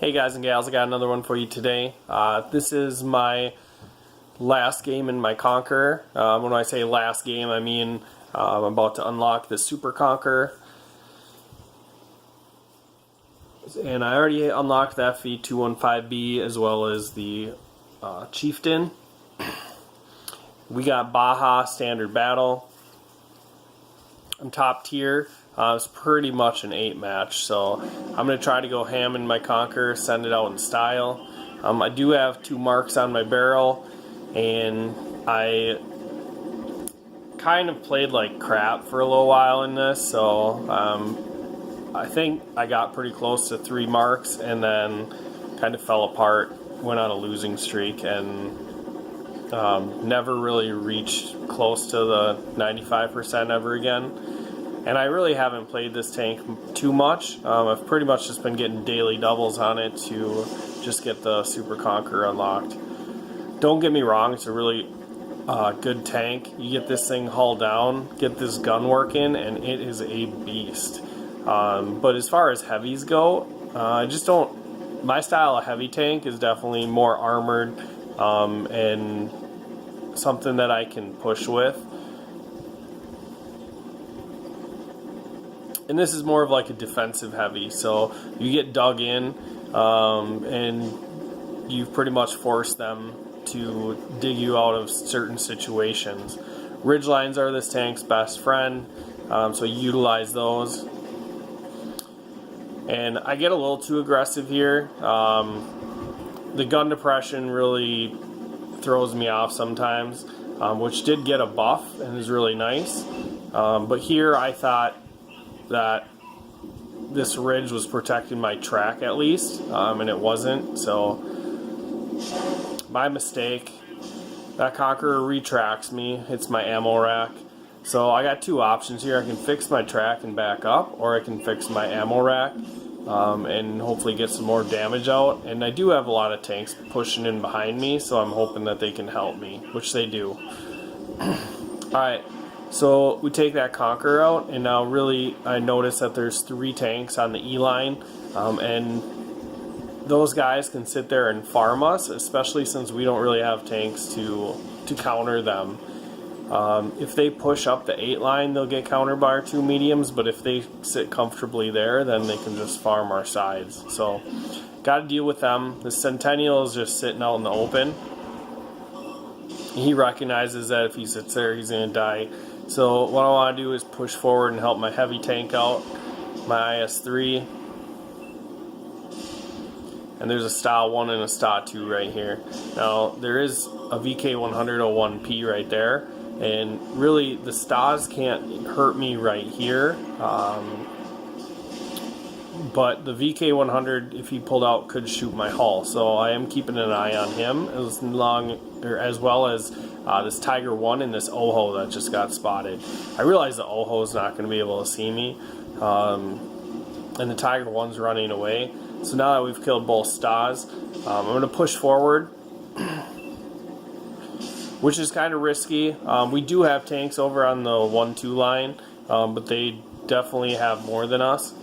Hey guys and gals, I got another one for you today. This is my last game in my Conqueror. When I say last game, I mean I'm about to unlock the Super Conqueror. And I already unlocked the FV215B as well as the Chieftain. We got Baja Standard Battle. I'm top tier. It's pretty much an 8 match, so I'm going to try to go ham in my Conqueror, send it out in style. I do have 2 marks on my barrel, and I kind of played like crap for a little while in this, so I think I got pretty close to 3 marks and then kind of fell apart, went on a losing streak, and never really reached close to the 95% ever again. And I really haven't played this tank too much. I've pretty much just been getting daily doubles on it to just get the Super Conqueror unlocked. Don't get me wrong, it's a really good tank. You get this thing hull down, get this gun working, and it is a beast. But as far as heavies go, I just don't... My style of heavy tank is definitely more armored and something that I can push with. And this is more of like a defensive heavy, so you get dug in and you've pretty much forced them to dig you out of certain situations. Ridgelines are this tank's best friend, so utilize those. And I get a little too aggressive here. The gun depression really throws me off sometimes, which did get a buff and is really nice. But here I thought that this ridge was protecting my track at least, and it wasn't, so my mistake. That Conqueror retracts me, it's my ammo rack. So I got 2 options here. I can fix my track and back up, or I can fix my ammo rack and hopefully get some more damage out. And I do have a lot of tanks pushing in behind me, so I'm hoping that they can help me, which they do. Alright. So we take that Conqueror out, and now really I notice that there's 3 tanks on the E line, and those guys can sit there and farm us, especially since we don't really have tanks to counter them. If they push up the 8 line, they'll get countered by our 2 mediums, but if they sit comfortably there, then they can just farm our sides. So got to deal with them. The Centennial is just sitting out in the open. He recognizes that if he sits there, he's going to die. So what I want to do is push forward and help my heavy tank out, my IS-3. And there's a Style 1 and a Style 2 right here. Now, there is a VK100-01P right there. And really, the Stas can't hurt me right here. But the VK100, if he pulled out, could shoot my hull. So I am keeping an eye on him, as well as this Tiger 1 and this Oho that just got spotted. I realize the Oho is not going to be able to see me, and the Tiger 1's running away. So now that we've killed both Stas, I'm going to push forward, which is kind of risky. We do have tanks over on the 1-2 line, but they definitely have more than us.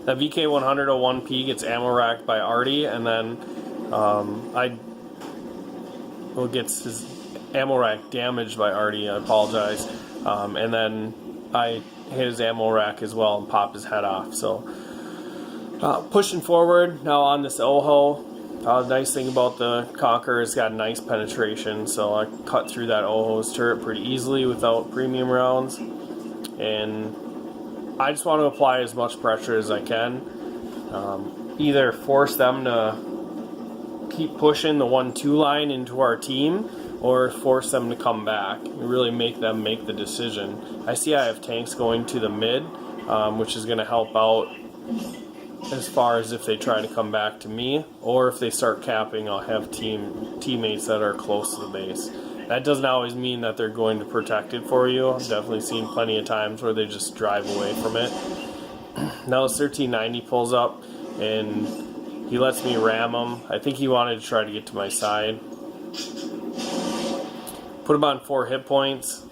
That VK100-01P gets ammo racked by Artie, and then gets his ammo rack damaged by Artie, I apologize. And then I hit his ammo rack as well and pop his head off. So pushing forward now on this Oho. The nice thing about the Conqueror is it's got nice penetration, so I cut through that Oho's turret pretty easily without premium rounds. And I just want to apply as much pressure as I can. Either force them to keep pushing the 1-2 line into our team, or force them to come back and really make them make the decision. I see I have tanks going to the mid, which is going to help out as far as if they try to come back to me, or if they start capping, I'll have teammates that are close to the base. That doesn't always mean that they're going to protect it for you. I've definitely seen plenty of times where they just drive away from it. Now this 1390 pulls up, and he lets me ram him. I think he wanted to try to get to my side. Put him on 4 hit points.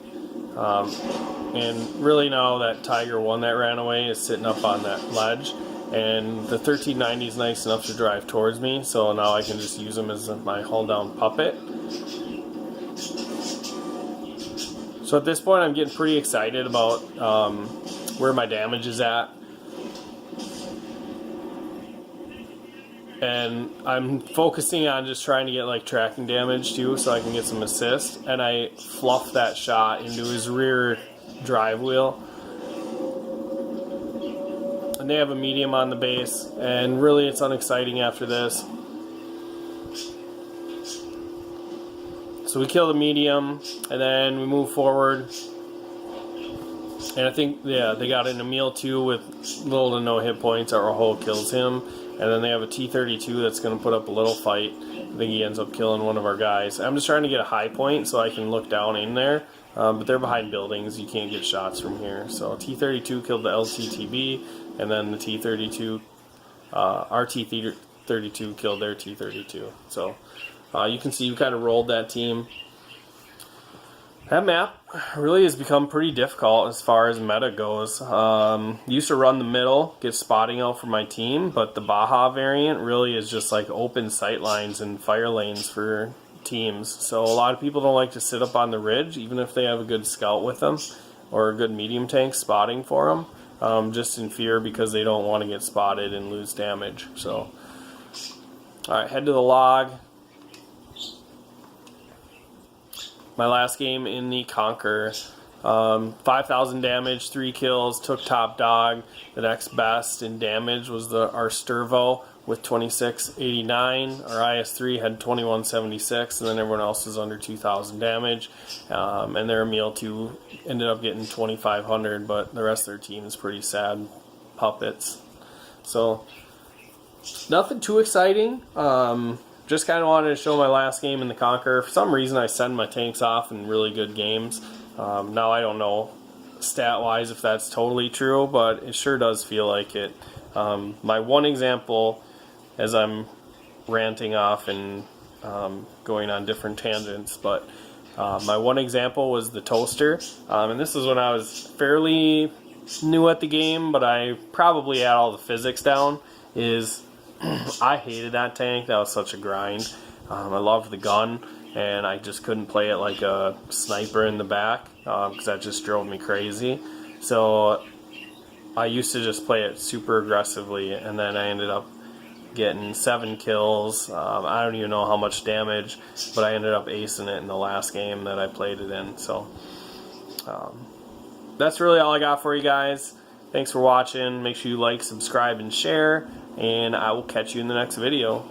And really now that Tiger 1 that ran away is sitting up on that ledge. and the 1390 is nice enough to drive towards me, so now I can just use him as my hull down puppet. So at this point I'm getting pretty excited about where my damage is at. And I'm focusing on just trying to get like tracking damage too, so I can get some assist. And I fluff that shot into his rear drive wheel. And they have a medium on the base, and really it's unexciting after this. So we kill the medium, and then we move forward. And I think, yeah, they got an Emil too with little to no hit points. Our hull kills him. And then they have a T-32 that's going to put up a little fight. I think he ends up killing one of our guys. I'm just trying to get a high point so I can look down in there. But they're behind buildings. You can't get shots from here. So T-32 killed the LTTB. And then the T-32, our T-32 killed their T-32. So you can see we kind of rolled that team. That map really has become pretty difficult as far as meta goes. Used to run the middle, get spotting out for my team, but the Baja variant really is just like open sight lines and fire lanes for teams. So a lot of people don't like to sit up on the ridge, even if they have a good scout with them or a good medium tank spotting for them, just in fear because they don't want to get spotted and lose damage. So, all right, head to the log. My last game in the Conquer, 5,000 damage, 3 kills, took top dog. The next best in damage was our Sturvo with 2689. Our IS-3 had 2176, and then everyone else was under 2,000 damage. And their Emil 2 ended up getting 2,500, but the rest of their team is pretty sad puppets. So, nothing too exciting. Just kind of wanted to show my last game in the Conquer. For some reason I send my tanks off in really good games. Now I don't know stat-wise if that's totally true, but it sure does feel like it. My one example, as I'm ranting off and going on different tangents, but my one example was the Toaster. And this is when I was fairly new at the game, but I probably had all the physics down, is I hated that tank. That was such a grind. I loved the gun, and I just couldn't play it like a sniper in the back because that just drove me crazy. So I used to just play it super aggressively, and then I ended up getting 7 kills. I don't even know how much damage, but I ended up acing it in the last game that I played it in. So that's really all I got for you guys. Thanks for watching. Make sure you like, subscribe, and share, and I will catch you in the next video.